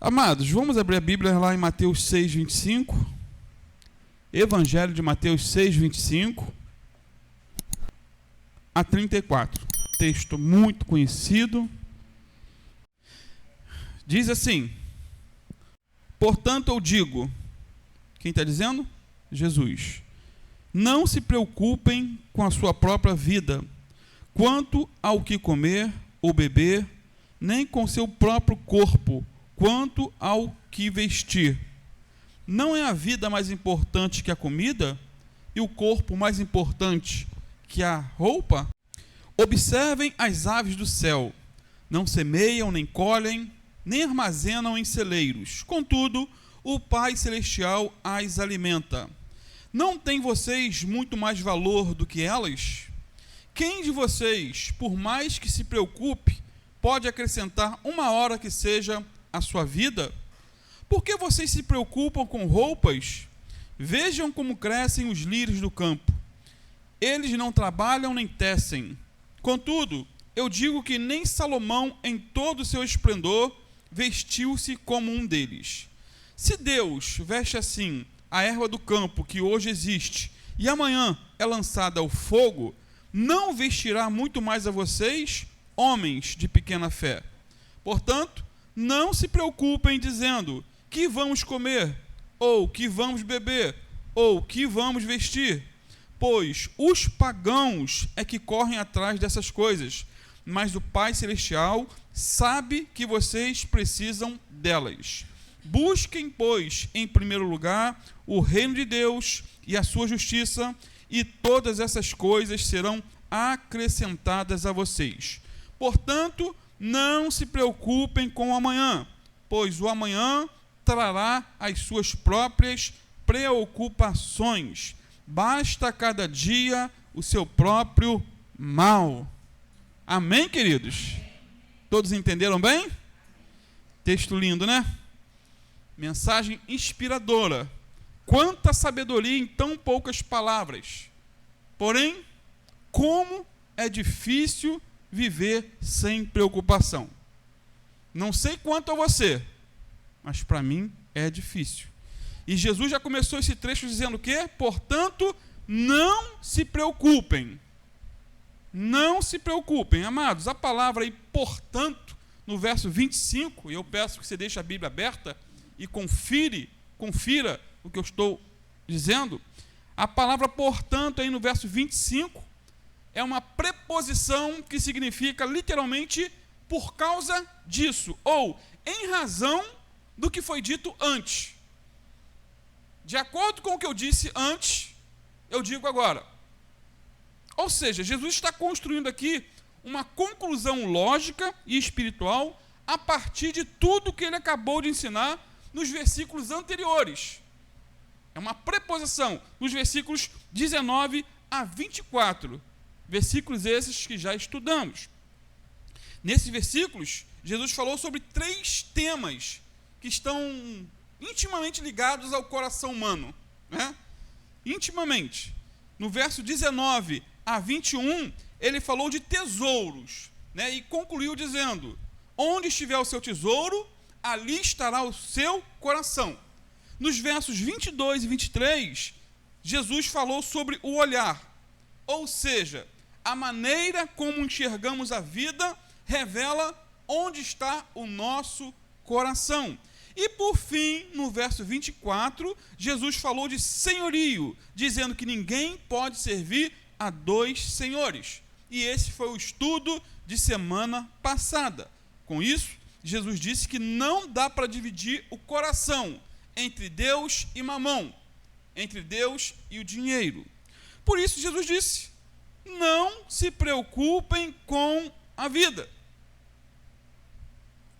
Amados, vamos abrir a Bíblia lá em Mateus 6, 25. Evangelho de Mateus 6, 25 a 34. Texto muito conhecido. Diz assim: portanto eu digo, quem está dizendo? Jesus. Não se preocupem com a sua própria vida, quanto ao que comer ou beber, nem com seu próprio corpo, quanto ao que vestir. Não é a vida mais importante que a comida, e o corpo mais importante que a roupa? Observem as aves do céu, não semeiam, nem colhem, nem armazenam em celeiros, contudo, o Pai Celestial as alimenta. Não têm vocês muito mais valor do que elas? Quem de vocês, por mais que se preocupe, pode acrescentar uma hora que seja à sua vida? Por que vocês se preocupam com roupas? Vejam como crescem os lírios do campo. Eles não trabalham nem tecem. Contudo, eu digo que nem Salomão, em todo o seu esplendor, vestiu-se como um deles. Se Deus veste assim a erva do campo que hoje existe e amanhã é lançada ao fogo, não vestirá muito mais a vocês, homens de pequena fé? Portanto, não se preocupem dizendo: que vamos comer, ou que vamos beber, ou que vamos vestir, pois os pagãos é que correm atrás dessas coisas, mas o Pai Celestial sabe que vocês precisam delas. Busquem, pois, em primeiro lugar, o reino de Deus e a sua justiça, e todas essas coisas serão acrescentadas a vocês. Portanto, não se preocupem com o amanhã, pois o amanhã trará as suas próprias preocupações. Basta a cada dia o seu próprio mal. Amém, queridos? Todos entenderam bem? Texto lindo, né? Mensagem inspiradora. Quanta sabedoria em tão poucas palavras. Porém, como é difícil viver sem preocupação. Não sei quanto a você, mas para mim é difícil. E Jesus já começou esse trecho dizendo o quê? Portanto, não se preocupem. Não se preocupem, amados. A palavra aí, portanto, no verso 25, e eu peço que você deixe a Bíblia aberta e confira o que eu estou dizendo. A palavra portanto aí no verso 25 é uma preposição que significa literalmente por causa disso, ou em razão do que foi dito antes. De acordo com o que eu disse antes, eu digo agora. Ou seja, Jesus está construindo aqui uma conclusão lógica e espiritual a partir de tudo que ele acabou de ensinar nos versículos anteriores. É uma preposição nos versículos 19 a 24, versículos esses que já estudamos. Nesses versículos, Jesus falou sobre 3 temas que estão intimamente ligados ao coração humano, né? Intimamente. No verso 19 a 21, ele falou de tesouros, né? E concluiu dizendo: onde estiver o seu tesouro, ali estará o seu coração. Nos versos 22 e 23, Jesus falou sobre o olhar, ou seja, a maneira como enxergamos a vida revela onde está o nosso coração. E por fim, no verso 24, Jesus falou de senhorio, dizendo que ninguém pode servir a 2 senhores. E esse foi o estudo de semana passada. Com isso, Jesus disse que não dá para dividir o coração entre Deus e mamão, entre Deus e o dinheiro. Por isso, Jesus disse: não se preocupem com a vida.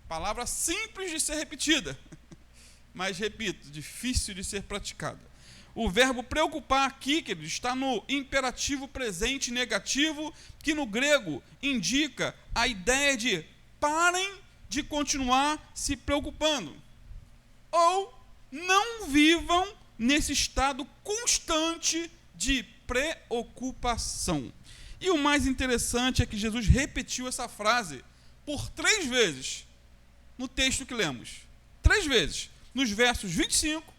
Palavra simples de ser repetida, mas, repito, difícil de ser praticada. O verbo preocupar aqui, querido, está no imperativo presente negativo, que no grego indica a ideia de parem de continuar se preocupando. Ou não vivam nesse estado constante de preocupação. E o mais interessante é que Jesus repetiu essa frase por 3 vezes no texto que lemos. 3 vezes, nos versos 25,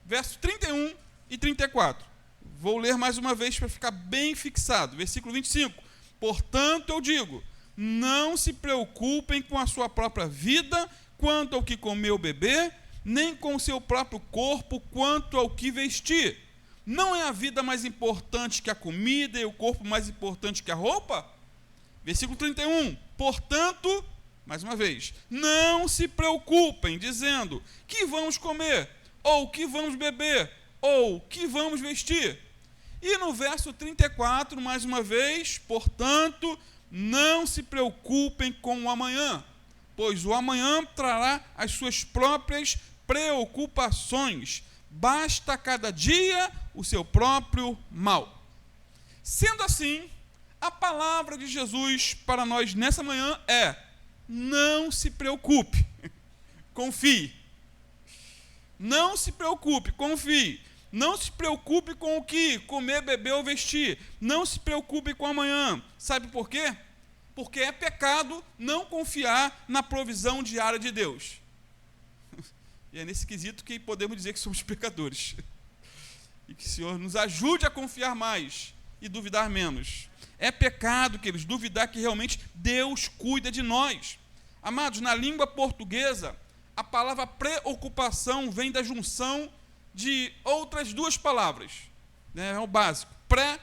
versos 31 e 34. Vou ler mais uma vez para ficar bem fixado. Versículo 25. Portanto, eu digo, não se preocupem com a sua própria vida, quanto ao que comer ou beber, nem com o seu próprio corpo, quanto ao que vestir. Não é a vida mais importante que a comida e o corpo mais importante que a roupa? Versículo 31. Portanto, mais uma vez, não se preocupem, dizendo, que vamos comer, ou que vamos beber, ou que vamos vestir. E no verso 34, mais uma vez, portanto, não se preocupem com o amanhã, pois o amanhã trará as suas próprias preocupações. Basta cada dia o seu próprio mal. Sendo assim, a palavra de Jesus para nós nessa manhã é: não se preocupe, confie. Não se preocupe, confie. Não se preocupe com o que comer, beber ou vestir. Não se preocupe com amanhã. Sabe por quê? Porque é pecado não confiar na provisão diária de Deus. E é nesse quesito que podemos dizer que somos pecadores. E que o Senhor nos ajude a confiar mais e duvidar menos. É pecado, queridos, duvidar que realmente Deus cuida de nós. Amados, na língua portuguesa, a palavra preocupação vem da junção de outras 2 palavras, né? É o básico. Pré,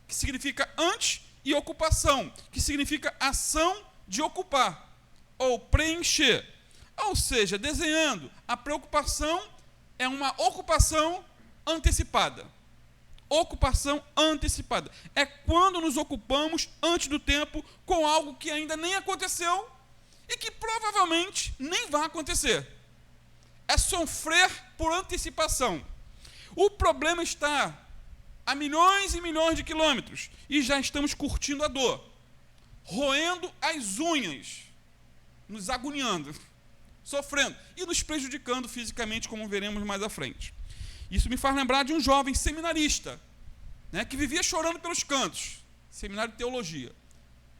que significa antes, e ocupação, que significa ação de ocupar, ou preencher. Ou seja, desenhando, a preocupação é uma ocupação antecipada. Ocupação antecipada. É quando nos ocupamos antes do tempo com algo que ainda nem aconteceu e que provavelmente nem vai acontecer. É sofrer por antecipação. O problema está a milhões e milhões de quilômetros e já estamos curtindo a dor, roendo as unhas, nos agoniando, sofrendo e nos prejudicando fisicamente, como veremos mais à frente. Isso me faz lembrar de um jovem seminarista, né, que vivia chorando pelos cantos, seminário de teologia.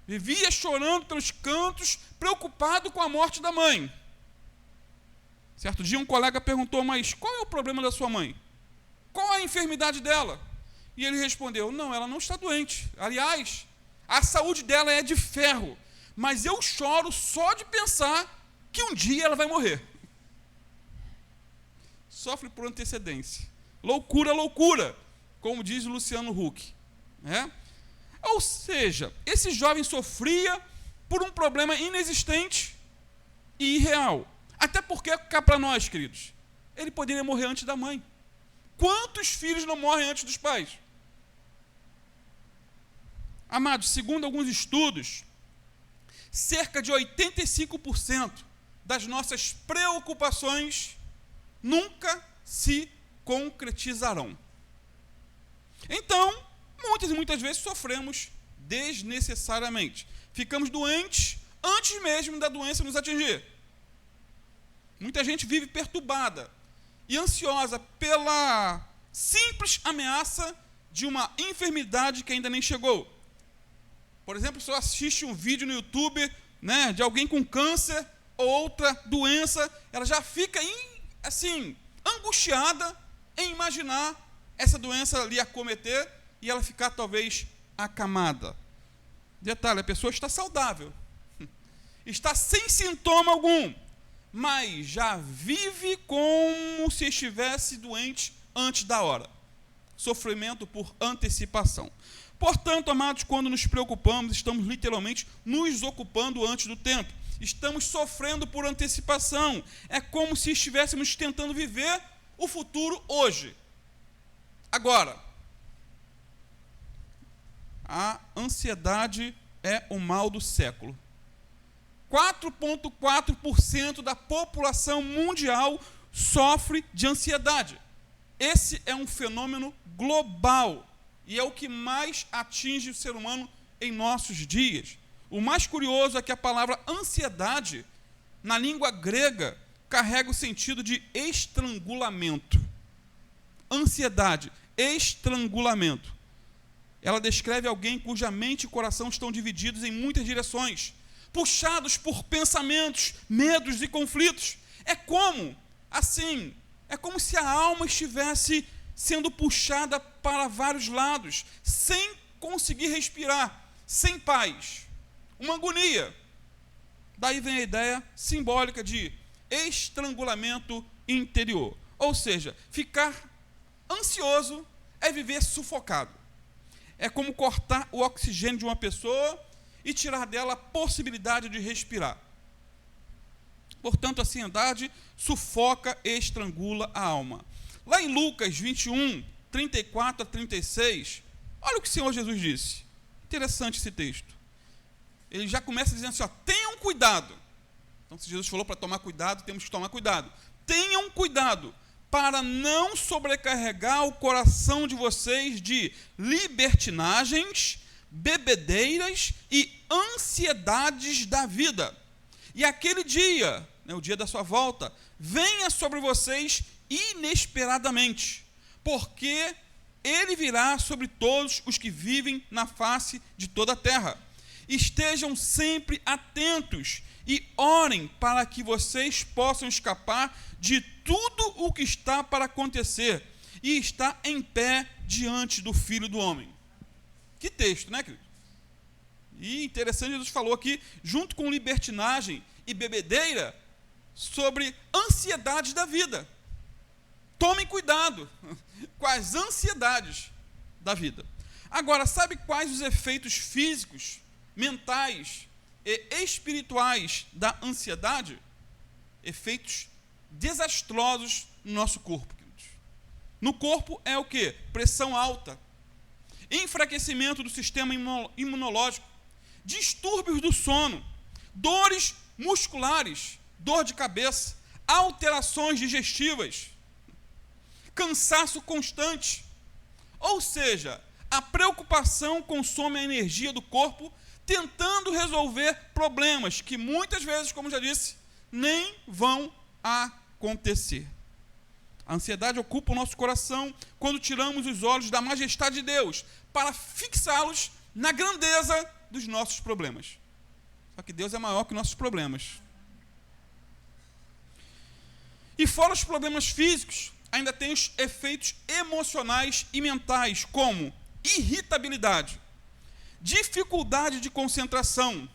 Vivia chorando pelos cantos, preocupado com a morte da mãe. Certo dia um colega perguntou, mas qual é o problema da sua mãe? Qual é a enfermidade dela? E ele respondeu, não, ela não está doente. Aliás, a saúde dela é de ferro, mas eu choro só de pensar que um dia ela vai morrer. Sofre por antecedência. Loucura, loucura, como diz o Luciano Huck. Né? Ou seja, esse jovem sofria por um problema inexistente e irreal. Até porque, cá para nós, queridos, ele poderia morrer antes da mãe. Quantos filhos não morrem antes dos pais? Amados, segundo alguns estudos, cerca de 85% das nossas preocupações nunca se concretizarão. Então, muitas e muitas vezes sofremos desnecessariamente. Ficamos doentes antes mesmo da doença nos atingir. Muita gente vive perturbada e ansiosa pela simples ameaça de uma enfermidade que ainda nem chegou. Por exemplo, se você assiste um vídeo no YouTube, né, de alguém com câncer ou outra doença, ela já fica angustiada em imaginar essa doença lhe acometer e ela ficar talvez acamada. Detalhe, a pessoa está saudável, está sem sintoma algum, mas já vive como se estivesse doente antes da hora. Sofrimento por antecipação. Portanto, amados, quando nos preocupamos, estamos literalmente nos ocupando antes do tempo. Estamos sofrendo por antecipação. É como se estivéssemos tentando viver o futuro hoje. Agora, a ansiedade é o mal do século. 4,4% da população mundial sofre de ansiedade. Esse é um fenômeno global e é o que mais atinge o ser humano em nossos dias. O mais curioso é que a palavra ansiedade, na língua grega, carrega o sentido de estrangulamento. Ansiedade, estrangulamento. Ela descreve alguém cuja mente e coração estão divididos em muitas direções, puxados por pensamentos, medos e conflitos. É como se a alma estivesse sendo puxada para vários lados, sem conseguir respirar, sem paz. Uma agonia. Daí vem a ideia simbólica de estrangulamento interior. Ou seja, ficar ansioso é viver sufocado. É como cortar o oxigênio de uma pessoa e tirar dela a possibilidade de respirar. Portanto, a ansiedade sufoca e estrangula a alma. Lá em Lucas 21, 34 a 36, olha o que o Senhor Jesus disse. Interessante esse texto. Ele já começa dizendo assim, tenham cuidado. Então, se Jesus falou para tomar cuidado, temos que tomar cuidado. Tenham cuidado para não sobrecarregar o coração de vocês de libertinagens, bebedeiras e ansiedades da vida. E aquele dia, o dia da sua volta, venha sobre vocês inesperadamente, porque ele virá sobre todos os que vivem na face de toda a terra. Estejam sempre atentos e orem para que vocês possam escapar de tudo o que está para acontecer e estar em pé diante do Filho do Homem. Que texto, né, querido? E interessante, Jesus falou aqui, junto com libertinagem e bebedeira, sobre ansiedades da vida. Tomem cuidado com as ansiedades da vida. Agora, sabe quais os efeitos físicos, mentais e espirituais da ansiedade? Efeitos desastrosos no nosso corpo, queridos. No corpo é o quê? Pressão alta, enfraquecimento do sistema imunológico, distúrbios do sono, dores musculares, dor de cabeça, alterações digestivas, cansaço constante. Ou seja, a preocupação consome a energia do corpo tentando resolver problemas que muitas vezes, como já disse, nem vão acontecer. A ansiedade ocupa o nosso coração quando tiramos os olhos da majestade de Deus para fixá-los na grandeza dos nossos problemas. Só que Deus é maior que nossos problemas. E fora os problemas físicos, ainda tem os efeitos emocionais e mentais, como irritabilidade, dificuldade de concentração,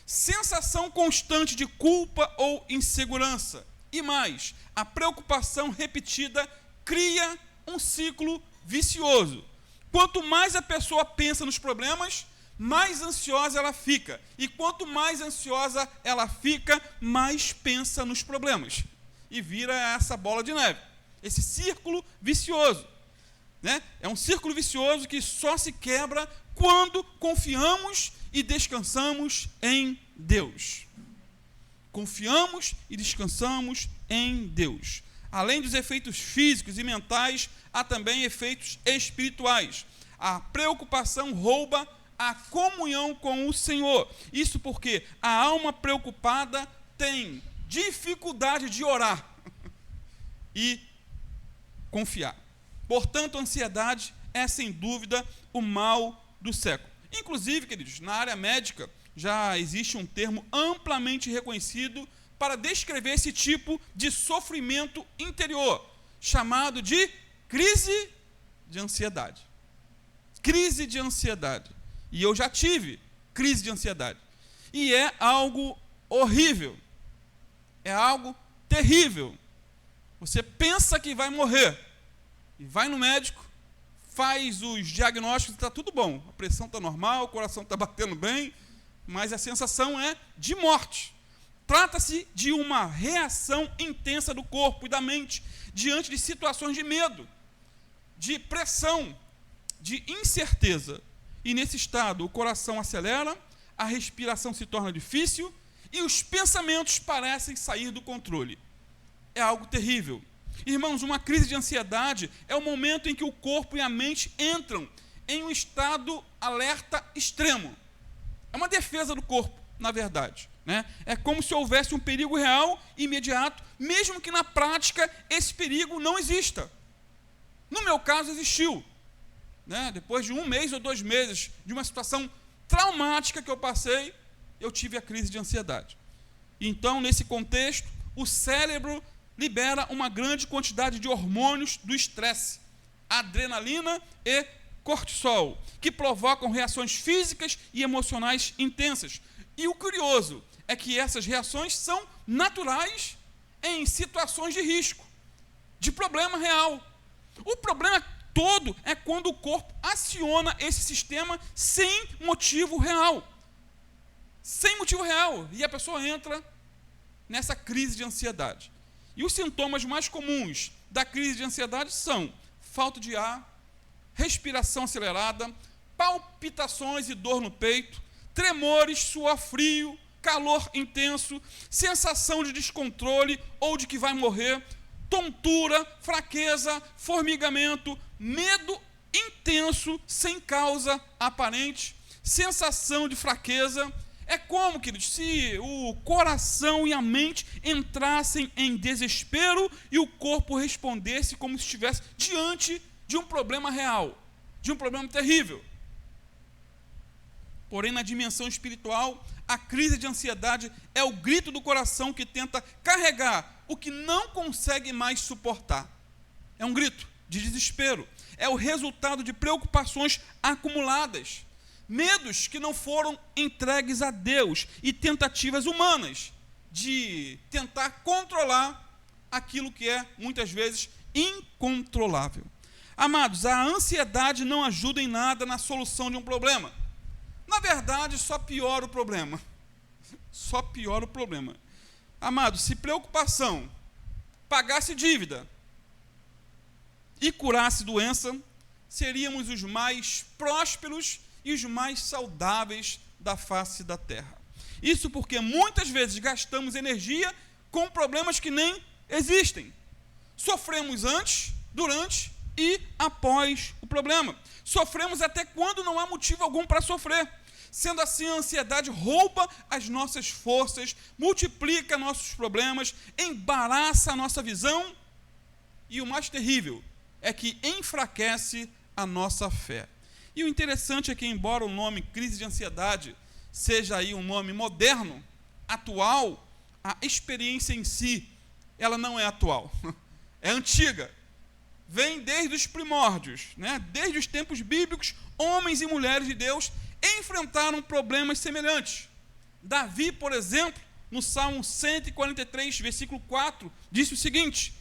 sensação constante de culpa ou insegurança. E mais, a preocupação repetida cria um ciclo vicioso. Quanto mais a pessoa pensa nos problemas, mais ansiosa ela fica. E quanto mais ansiosa ela fica, mais pensa nos problemas. E vira essa bola de neve, esse círculo vicioso. É um círculo vicioso que só se quebra quando confiamos e descansamos em Deus. Confiamos e descansamos em Deus. Além dos efeitos físicos e mentais, há também efeitos espirituais. A preocupação rouba a comunhão com o Senhor. Isso porque a alma preocupada tem dificuldade de orar e confiar. Portanto, a ansiedade é, sem dúvida, o mal do século. Inclusive, queridos, na área médica, já existe um termo amplamente reconhecido para descrever esse tipo de sofrimento interior, chamado de crise de ansiedade. Crise de ansiedade. E eu já tive crise de ansiedade. E é algo horrível. É algo terrível. Você pensa que vai morrer e vai no médico, faz os diagnósticos e está tudo bom. A pressão está normal, o coração está batendo bem, mas a sensação é de morte. Trata-se de uma reação intensa do corpo e da mente diante de situações de medo, de pressão, de incerteza. E nesse estado o coração acelera, a respiração se torna difícil e os pensamentos parecem sair do controle. É algo terrível. Irmãos, uma crise de ansiedade é o momento em que o corpo e a mente entram em um estado alerta extremo. É uma defesa do corpo, na verdade. É como se houvesse um perigo real, imediato, mesmo que na prática esse perigo não exista. No meu caso, existiu. Depois de 1 mês ou 2 meses de uma situação traumática que eu passei, eu tive a crise de ansiedade. Então, nesse contexto, o cérebro libera uma grande quantidade de hormônios do estresse, adrenalina e cortisol, que provocam reações físicas e emocionais intensas. E o curioso é que essas reações são naturais em situações de risco, de problema real. O problema todo é quando o corpo aciona esse sistema sem motivo real. Sem motivo real. E a pessoa entra nessa crise de ansiedade. E os sintomas mais comuns da crise de ansiedade são falta de ar, respiração acelerada, palpitações e dor no peito, tremores, suor frio, calor intenso, sensação de descontrole ou de que vai morrer, tontura, fraqueza, formigamento, medo intenso, sem causa aparente, sensação de fraqueza. É como, queridos, se o coração e a mente entrassem em desespero e o corpo respondesse como se estivesse diante de um problema real, de um problema terrível. Porém, na dimensão espiritual, a crise de ansiedade é o grito do coração que tenta carregar o que não consegue mais suportar. É um grito de desespero. É o resultado de preocupações acumuladas, medos que não foram entregues a Deus e tentativas humanas de tentar controlar aquilo que é, muitas vezes, incontrolável. Amados, a ansiedade não ajuda em nada na solução de um problema. Na verdade, só piora o problema. Só piora o problema. Amados, se preocupação pagasse dívida e curasse doença, seríamos os mais prósperos e os mais saudáveis da face da terra. Isso porque muitas vezes gastamos energia com problemas que nem existem. Sofremos antes, durante e após o problema. Sofremos até quando não há motivo algum para sofrer. Sendo assim, a ansiedade rouba as nossas forças, multiplica nossos problemas, embaraça a nossa visão e o mais terrível é que enfraquece a nossa fé. E o interessante é que, embora o nome crise de ansiedade seja aí um nome moderno, atual, a experiência em si, ela não é atual, é antiga. Vem desde os primórdios, né? Desde os tempos bíblicos, homens e mulheres de Deus enfrentaram problemas semelhantes. Davi, por exemplo, no Salmo 143, versículo 4, disse o seguinte: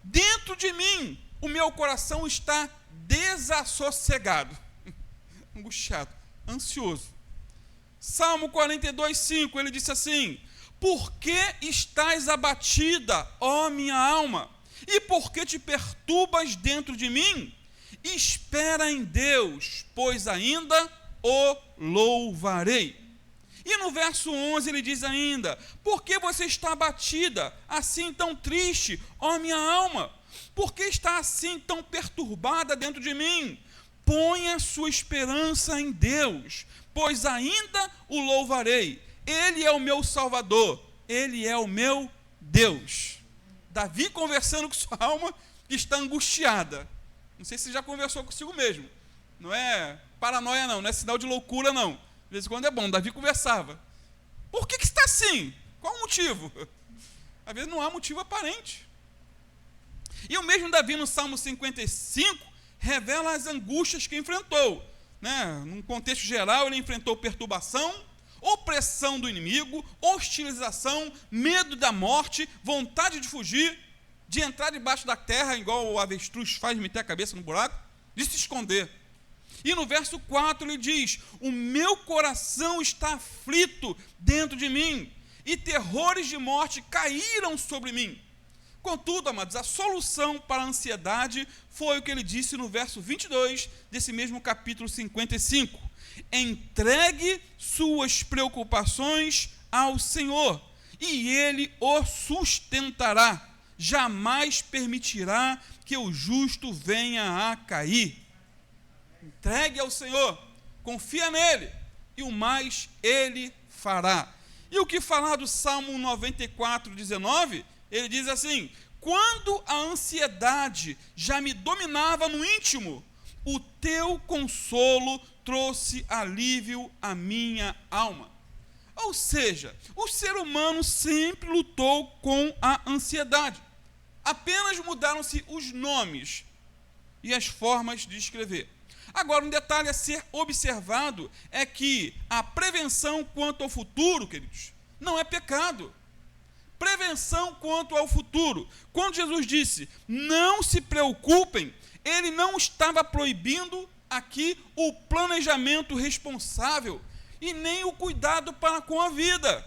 dentro de mim o meu coração está desassossegado, angustiado, ansioso. Salmo 42, 5, ele disse assim: por que estás abatida, ó minha alma? E por que te perturbas dentro de mim? Espera em Deus, pois ainda o louvarei. E no verso 11 ele diz ainda: por que você está abatida, assim tão triste, ó minha alma? Por que está assim tão perturbada dentro de mim? Ponha sua esperança em Deus, pois ainda o louvarei. Ele é o meu Salvador, Ele é o meu Deus. Davi conversando com sua alma que está angustiada. Não sei se você já conversou consigo mesmo. Não é paranoia não é sinal de loucura não. De vez em quando é bom, Davi conversava. Por que está assim? Qual o motivo? Às vezes não há motivo aparente. E o mesmo Davi no Salmo 55 revela as angústias que enfrentou. Num contexto geral, ele enfrentou perturbação, opressão do inimigo, hostilização, medo da morte, vontade de fugir, de entrar debaixo da terra, igual o avestruz faz, meter a cabeça no buraco, de se esconder. E no verso 4 ele diz: o meu coração está aflito dentro de mim, e terrores de morte caíram sobre mim. Contudo, amados, a solução para a ansiedade foi o que ele disse no verso 22 desse mesmo capítulo 55. Entregue suas preocupações ao Senhor, e Ele o sustentará. Jamais permitirá que o justo venha a cair. Entregue ao Senhor, confia nele, e o mais Ele fará. E o que falar do Salmo 94, 19? Ele diz assim: quando a ansiedade já me dominava no íntimo, o teu consolo trouxe alívio à minha alma. Ou Ou seja, o ser humano sempre lutou com a ansiedade. Apenas mudaram-se os nomes e as formas de escrever. Agora, um detalhe a ser observado é que a prevenção quanto ao futuro, queridos, não é pecado. Prevenção quanto ao futuro. Quando Jesus disse, não se preocupem, ele não estava proibindo aqui o planejamento responsável e nem o cuidado para com a vida.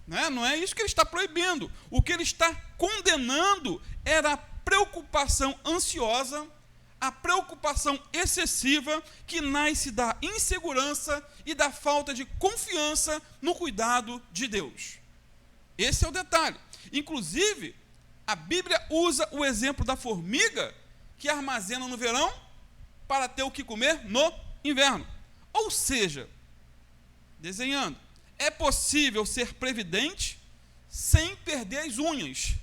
Não é isso que ele está proibindo. O que ele está condenando era a preocupação ansiosa, a preocupação excessiva que nasce da insegurança e da falta de confiança no cuidado de Deus. Esse é o detalhe. Inclusive, a Bíblia usa o exemplo da formiga que armazena no verão para ter o que comer no inverno. Ou seja, desenhando, é possível ser previdente sem perder as unhas.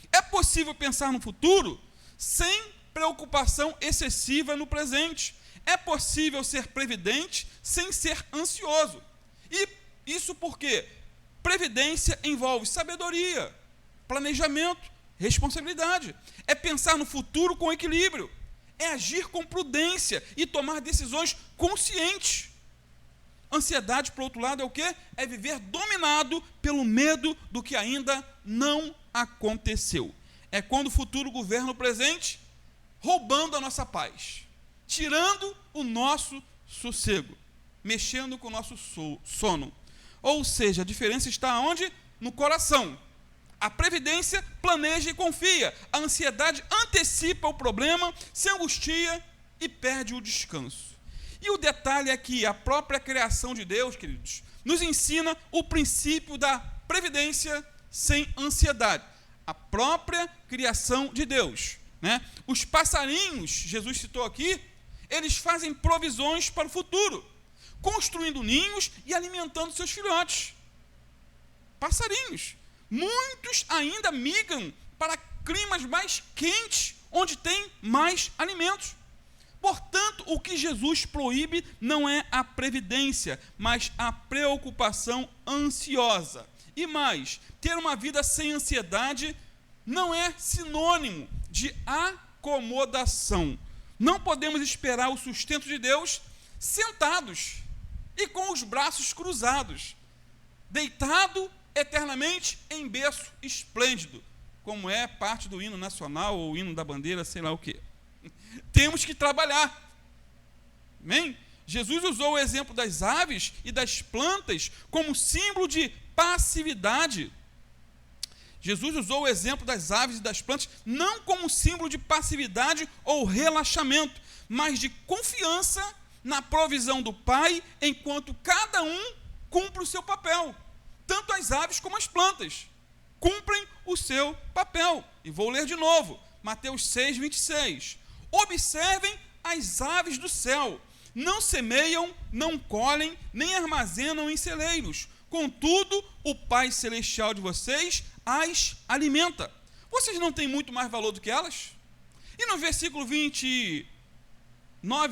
É possível pensar no futuro sem preocupação excessiva no presente. É possível ser previdente sem ser ansioso. E isso porque previdência envolve sabedoria, planejamento, responsabilidade. É pensar no futuro com equilíbrio. É agir com prudência e tomar decisões conscientes. Ansiedade, por outro lado, é o quê? É viver dominado pelo medo do que ainda não aconteceu. É quando o futuro governa o presente, roubando a nossa paz, tirando o nosso sossego, mexendo com o nosso sono. Ou seja, a diferença está onde? No coração. A previdência planeja e confia. A ansiedade antecipa o problema, se angustia e perde o descanso. E o detalhe é que a própria criação de Deus, queridos, nos ensina o princípio da previdência sem ansiedade. A própria criação de Deus. Os passarinhos, Jesus citou aqui, eles fazem provisões para o futuro, construindo ninhos e alimentando seus filhotes. Passarinhos. Muitos ainda migram para climas mais quentes, onde tem mais alimentos. Portanto, o que Jesus proíbe não é a previdência, mas a preocupação ansiosa. E mais, ter uma vida sem ansiedade não é sinônimo de acomodação. Não podemos esperar o sustento de Deus sentados e com os braços cruzados, deitado eternamente em berço esplêndido, como é parte do hino nacional ou hino da bandeira, sei lá o quê. Temos que trabalhar. Amém? Jesus usou o exemplo das aves e das plantas como símbolo de passividade. Jesus usou o exemplo das aves e das plantas não como símbolo de passividade ou relaxamento, mas de confiança na provisão do Pai, enquanto cada um cumpre o seu papel. Tanto as aves como as plantas cumprem o seu papel. E vou ler de novo, Mateus 6, 26. Observem as aves do céu, não semeiam, não colhem, nem armazenam em celeiros. Contudo, o Pai Celestial de vocês as alimenta. Vocês não têm muito mais valor do que elas? E no versículo 29,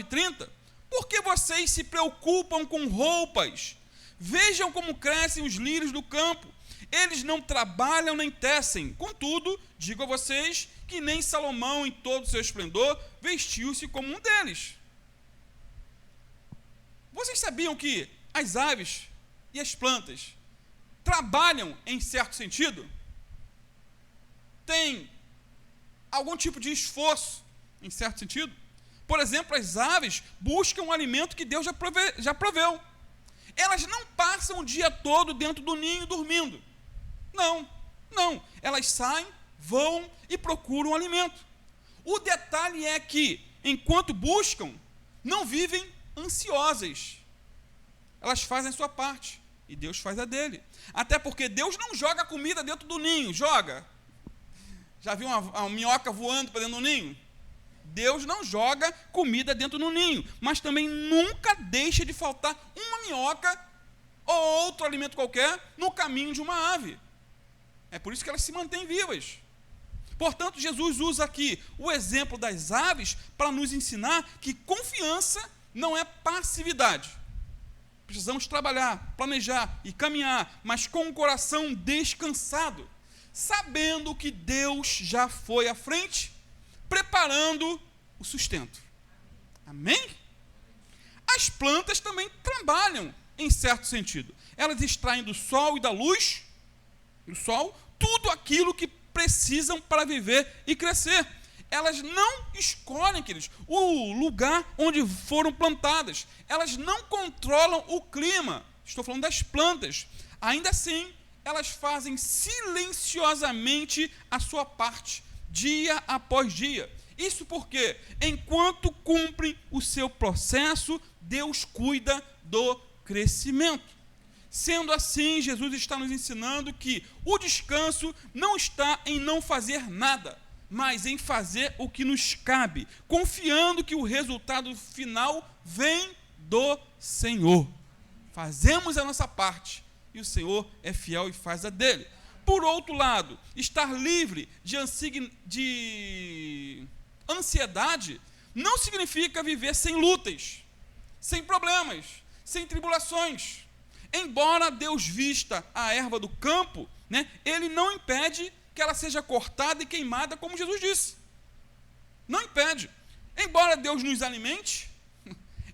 30, por que vocês se preocupam com roupas? Vejam como crescem os lírios do campo. Eles não trabalham nem tecem. Contudo, digo a vocês que nem Salomão, em todo o seu esplendor, vestiu-se como um deles. Vocês sabiam que as aves e as plantas trabalham em certo sentido? Tem algum tipo de esforço em certo sentido? Por exemplo, as aves buscam um alimento que Deus já proveu. Elas não passam o dia todo dentro do ninho dormindo. Não. Elas saem, vão e procuram alimento. O detalhe é que, enquanto buscam, não vivem ansiosas. Elas fazem a sua parte e Deus faz a dele. Até porque Deus não joga comida dentro do ninho, joga. Já viu uma minhoca voando para dentro do ninho? Deus não joga comida dentro do ninho, mas também nunca deixa de faltar uma minhoca ou outro alimento qualquer no caminho de uma ave. É por isso que elas se mantêm vivas. Portanto, Jesus usa aqui o exemplo das aves para nos ensinar que confiança não é passividade. precisamos trabalhar, planejar e caminhar, mas com o coração descansado, sabendo que Deus já foi à frente, preparando o sustento. Amém? As plantas também trabalham em certo sentido. Elas extraem do sol e da luz, do sol, tudo aquilo que precisam para viver e crescer. Elas não escolhem, queridos, o lugar onde foram plantadas. Elas não controlam o clima. Estou falando das plantas. Ainda assim, elas fazem silenciosamente a sua parte, dia após dia. Isso porque, enquanto cumprem o seu processo, Deus cuida do crescimento. Sendo assim, Jesus está nos ensinando que o descanso não está em não fazer nada, mas em fazer o que nos cabe, confiando que o resultado final vem do Senhor. Fazemos a nossa parte e o Senhor é fiel e faz a dele. Por outro lado, estar livre de ansiedade não significa viver sem lutas, sem problemas, sem tribulações. Embora Deus vista a erva do campo, Ele não impede que ela seja cortada e queimada, como Jesus disse. Não impede. Embora Deus nos alimente,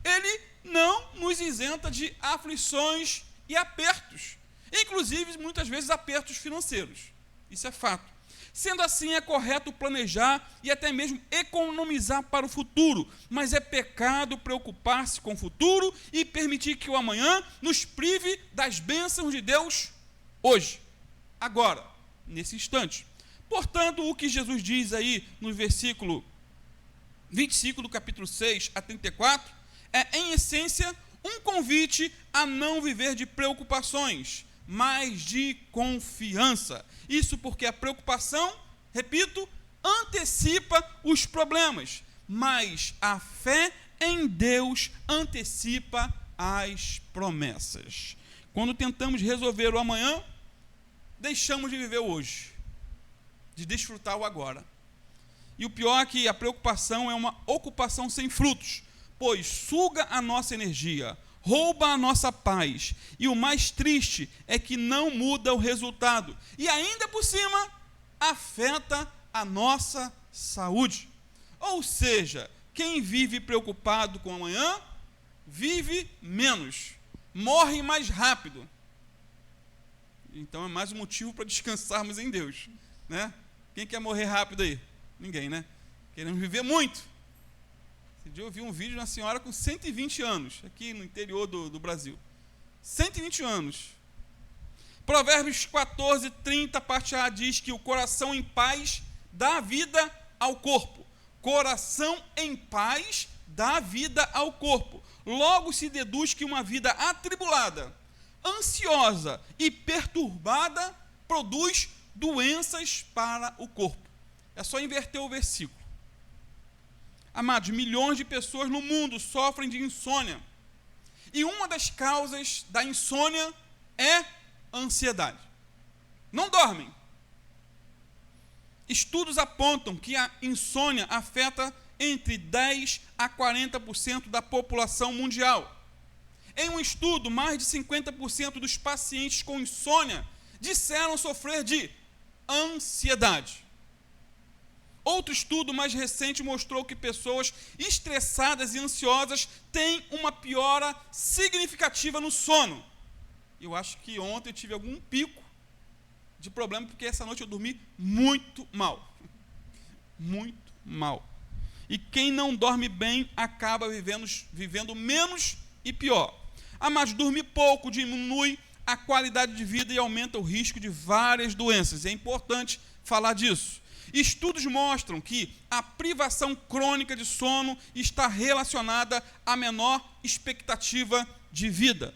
Ele não nos isenta de aflições e apertos, inclusive, muitas vezes, apertos financeiros. Isso é fato. Sendo assim, é correto planejar e até mesmo economizar para o futuro, mas é pecado preocupar-se com o futuro e permitir que o amanhã nos prive das bênçãos de Deus hoje, agora, nesse instante. Portanto, o que Jesus diz aí no versículo 25 do capítulo 6 a 34 é, em essência, um convite a não viver de preocupações, mas de confiança. Isso porque a preocupação, repito, antecipa os problemas, mas a fé em Deus antecipa as promessas. Quando tentamos resolver o amanhã, deixamos de viver o hoje, de desfrutar o agora. E o pior é que a preocupação é uma ocupação sem frutos, pois suga a nossa energia, rouba a nossa paz, e o mais triste é que não muda o resultado, e ainda por cima, afeta a nossa saúde. Ou seja, quem vive preocupado com o amanhã, vive menos, morre mais rápido. Então é mais um motivo para descansarmos em Deus, Quem quer morrer rápido aí? Ninguém, Queremos viver muito. Esse dia eu vi um vídeo de uma senhora com 120 anos, aqui no interior do Brasil. 120 anos. Provérbios 14, 30, parte A, diz que o coração em paz dá vida ao corpo. Coração em paz dá vida ao corpo. Logo se deduz que uma vida atribulada, ansiosa e perturbada produz doenças para o corpo. É só inverter o versículo. Amados, milhões de pessoas no mundo sofrem de insônia. E uma das causas da insônia é a ansiedade. Não dormem. Estudos apontam que a insônia afeta entre 10% a 40% da população mundial. Em um estudo, mais de 50% dos pacientes com insônia disseram sofrer de ansiedade. Outro estudo mais recente mostrou que pessoas estressadas e ansiosas têm uma piora significativa no sono. Eu acho que ontem eu tive algum pico de problema, porque essa noite eu dormi muito mal. Muito mal. E quem não dorme bem acaba vivendo menos e pior. Mas dormir pouco diminui a qualidade de vida e aumenta o risco de várias doenças. É importante falar disso. Estudos mostram que a privação crônica de sono está relacionada à menor expectativa de vida.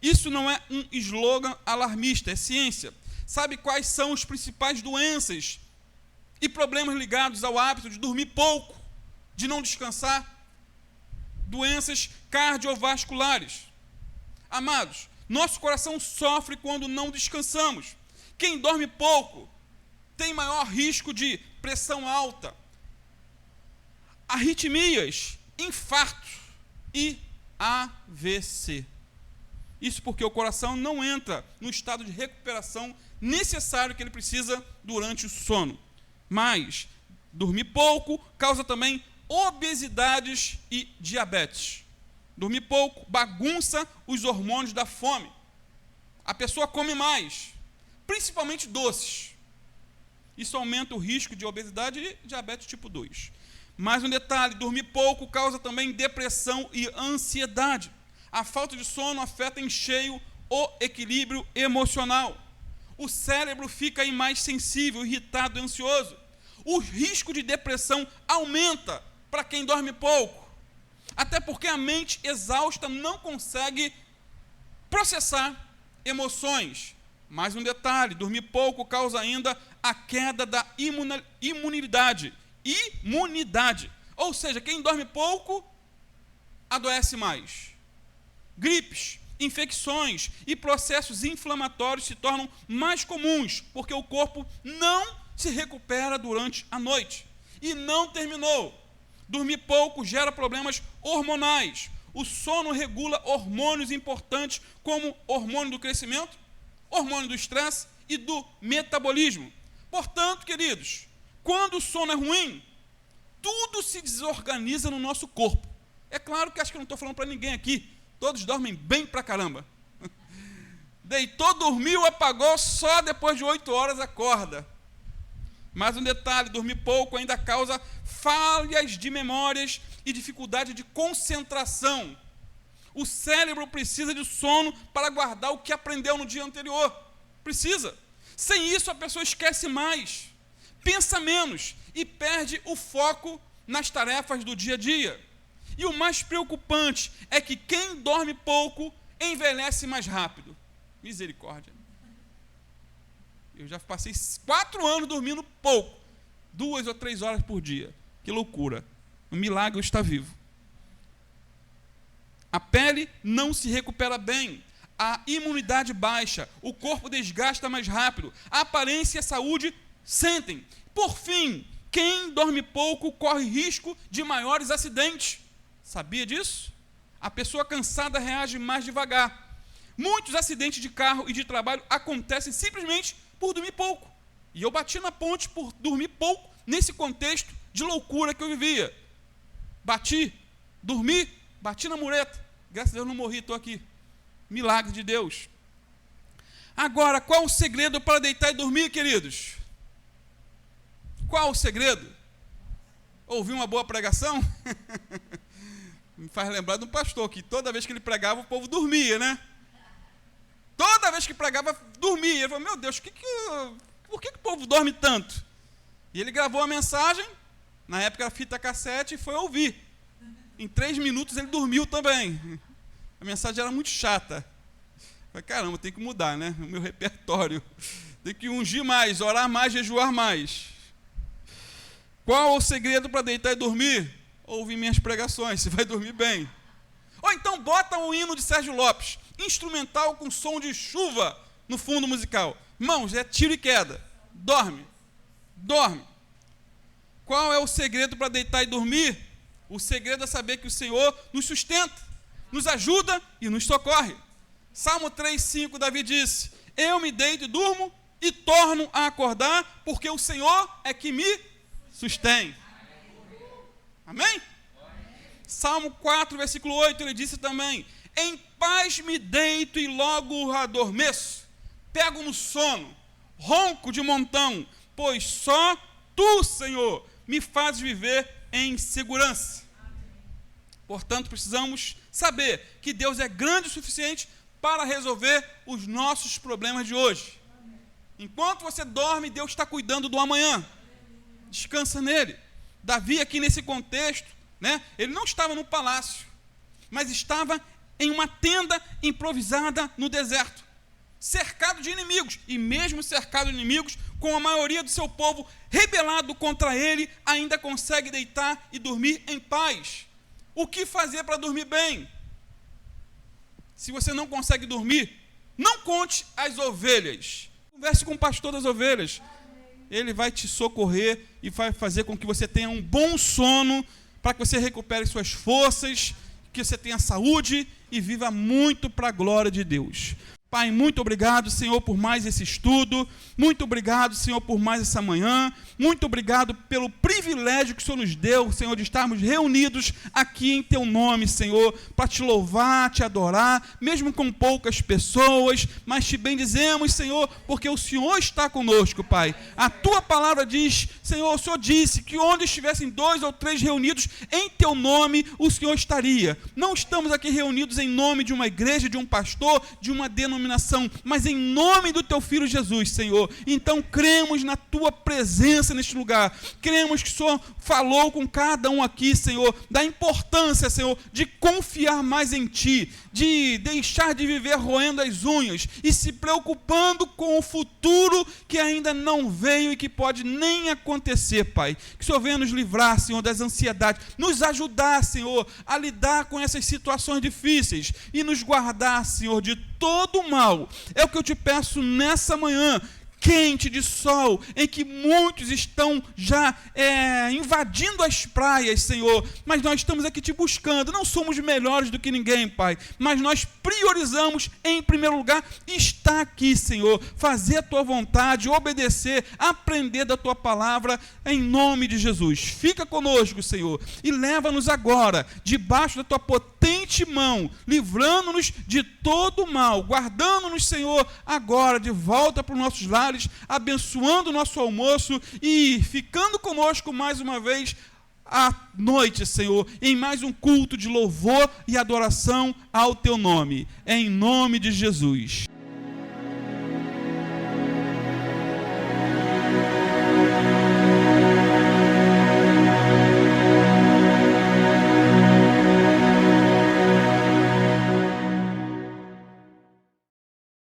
Isso não é um slogan alarmista, é ciência. Sabe quais são as principais doenças e problemas ligados ao hábito de dormir pouco, de não descansar? Doenças cardiovasculares. Amados, nosso coração sofre quando não descansamos. Quem dorme pouco tem maior risco de pressão alta, arritmias, infarto e AVC. Isso porque o coração não entra no estado de recuperação necessário que ele precisa durante o sono. Mas dormir pouco causa também obesidades e diabetes. Dormir pouco bagunça os hormônios da fome. A pessoa come mais, principalmente doces. Isso aumenta o risco de obesidade e diabetes tipo 2. Mais um detalhe, dormir pouco causa também depressão e ansiedade. A falta de sono afeta em cheio o equilíbrio emocional. O cérebro fica aí mais sensível, irritado e ansioso. O risco de depressão aumenta para quem dorme pouco. Até porque a mente exausta não consegue processar emoções. Mais um detalhe, dormir pouco causa ainda a queda da imunidade. Ou seja, quem dorme pouco adoece mais. Gripes, infecções e processos inflamatórios se tornam mais comuns, porque o corpo não se recupera durante a noite. E não terminou. Dormir pouco gera problemas hormonais. O sono regula hormônios importantes como hormônio do crescimento, hormônio do estresse e do metabolismo. Portanto, queridos, quando o sono é ruim, tudo se desorganiza no nosso corpo. É claro que acho que eu não estou falando para ninguém aqui. Todos dormem bem pra caramba. Deitou, dormiu, apagou, só depois de 8 horas acorda. Mais um detalhe, dormir pouco ainda causa falhas de memórias e dificuldade de concentração. O cérebro precisa de sono para guardar o que aprendeu no dia anterior. Precisa. Sem isso, a pessoa esquece mais, pensa menos e perde o foco nas tarefas do dia a dia. E o mais preocupante é que quem dorme pouco envelhece mais rápido. Misericórdia. Eu já passei 4 anos dormindo pouco, 2 ou 3 horas por dia. Que loucura. O milagre está vivo. A pele não se recupera bem, a imunidade baixa, o corpo desgasta mais rápido, a aparência e a saúde sentem. Por fim, quem dorme pouco corre risco de maiores acidentes. Sabia disso? A pessoa cansada reage mais devagar. Muitos acidentes de carro e de trabalho acontecem simplesmente por dormir pouco. E eu bati na ponte por dormir pouco nesse contexto de loucura que eu vivia. Dormi, bati na mureta. Graças a Deus não morri, estou aqui. Milagre de Deus. Agora, qual o segredo para deitar e dormir, queridos? Qual o segredo? Ouvir uma boa pregação? Me faz lembrar de um pastor que toda vez que ele pregava, o povo dormia, né? Toda vez que pregava, dormia. Ele falou, meu Deus, por que o povo dorme tanto? E ele gravou a mensagem, na época era fita cassete, e foi ouvir. Em 3 minutos ele dormiu também. A mensagem era muito chata. Eu falei, caramba, tem que mudar, né? O meu repertório. Tem que ungir mais, orar mais, jejuar mais. Qual o segredo para deitar e dormir? Ouvir minhas pregações, você vai dormir bem. Ou então bota o hino de Sérgio Lopes, instrumental com som de chuva no fundo musical. Irmãos, é tiro e queda. Dorme. Qual é o segredo para deitar e dormir? O segredo é saber que o Senhor nos sustenta, nos ajuda e nos socorre. Salmo 3,5, Davi disse, eu me deito e durmo e torno a acordar, porque o Senhor é que me sustém. Amém? Salmo 4, versículo 8, ele disse também, em paz me deito e logo adormeço, pego no sono, ronco de montão, pois só tu, Senhor, me fazes viver em segurança. Portanto, precisamos saber que Deus é grande o suficiente para resolver os nossos problemas de hoje. Enquanto você dorme, Deus está cuidando do amanhã. Descansa nele. Davi, aqui nesse contexto, né, ele não estava no palácio, mas estava em uma tenda improvisada no deserto, cercado de inimigos, e mesmo cercado de inimigos, com a maioria do seu povo rebelado contra ele, ainda consegue deitar e dormir em paz. O que fazer para dormir bem? Se você não consegue dormir, não conte as ovelhas. Converse com o pastor das ovelhas. Ele vai te socorrer e vai fazer com que você tenha um bom sono, para que você recupere suas forças, que você tenha saúde e viva muito para a glória de Deus. Pai, muito obrigado, Senhor, por mais esse estudo, muito obrigado, Senhor, por mais essa manhã, muito obrigado pelo privilégio que o Senhor nos deu, Senhor, de estarmos reunidos aqui em Teu nome, Senhor, para Te louvar, Te adorar, mesmo com poucas pessoas, mas Te bendizemos, Senhor, porque o Senhor está conosco, Pai. A Tua palavra diz, Senhor, o Senhor disse que onde estivessem 2 ou 3 reunidos em Teu nome, o Senhor estaria. Não estamos aqui reunidos em nome de uma igreja, de um pastor, de uma denominação, mas em nome do Teu Filho Jesus, Senhor. Então cremos na Tua presença neste lugar, cremos que o Senhor falou com cada um aqui, Senhor, da importância, Senhor, de confiar mais em Ti, de deixar de viver roendo as unhas e se preocupando com o futuro que ainda não veio e que pode nem acontecer, Pai. Que o Senhor venha nos livrar, Senhor, das ansiedades, nos ajudar, Senhor, a lidar com essas situações difíceis e nos guardar, Senhor, de todo o mal. É o que eu te peço nessa manhã quente de sol, em que muitos estão já invadindo as praias, Senhor, mas nós estamos aqui te buscando. Não somos melhores do que ninguém, Pai, mas nós priorizamos em primeiro lugar estar aqui, Senhor, fazer a Tua vontade, obedecer, aprender da Tua palavra, em nome de Jesus. Fica conosco, Senhor, e leva-nos agora debaixo da Tua potente mão, livrando-nos de todo o mal, guardando-nos, Senhor, agora de volta para os nossos lares, abençoando o nosso almoço e ficando conosco mais uma vez à noite, Senhor, em mais um culto de louvor e adoração ao Teu nome, em nome de Jesus.